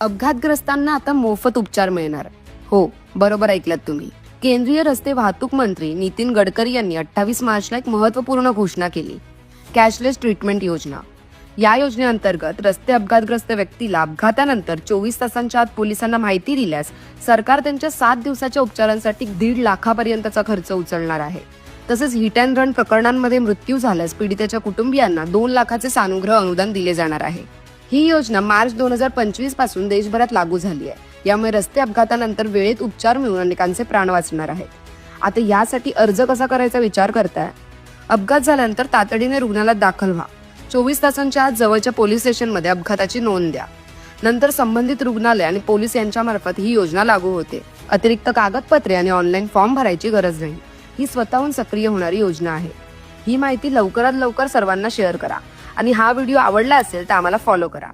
अपघातग्रस्तांना आता मोफत उपचार मिळणार. हो, बरोबर ऐकलात तुम्ही. केंद्रीय रस्ते वाहतूक मंत्री नितीन गडकरी यांनी 28 मार्चला एक महत्त्वपूर्ण घोषणा केली. कॅशलेस ट्रीटमेंट योजना. या योजनेअंतर्गत रस्ते अपघातग्रस्त व्यक्तीला अपघातानंतर 24 तासांच्या आत पोलिसांना माहिती दिल्यास सरकार त्यांच्या 7 दिवसाच्या उपचारांसाठी 1.5 लाखापर्यंतचा खर्च उचलणार आहे. तसेच हिट अँड रन प्रकरणांमध्ये मृत्यू झाल्यास पीडितेच्या कुटुंबियांना 2 लाखाचे सानुग्रह अनुदान दिले जाणार आहे. ही योजना मार्च 2025 पासून देशभरात लागू झाली आहे. यामुळे रस्ते अपघातानंतर वेळेत उपचार मिळून अनेकांचे प्राण वाचणार आहेत. आता यासाठी अर्ज कसा करायचा विचार करताय? अपघात झाल्यानंतर तातडीने रुग्णालयात दाखल व्हा. 24 तासांच्या आत जवळच्या पोलीस स्टेशनमध्ये अपघाताची नोंद द्या. नंतर संबंधित रुग्णालय आणि पोलीस यांच्यामार्फत ही योजना लागू होते. अतिरिक्त कागदपत्रे आणि ऑनलाईन फॉर्म भरायची गरज नाही. ही स्वतःहून सक्रिय होणारी योजना आहे. ही माहिती लवकरात लवकर सर्वांना शेअर करा आणि हा व्हिडिओ आवडला असेल तर आम्हाला फॉलो करा.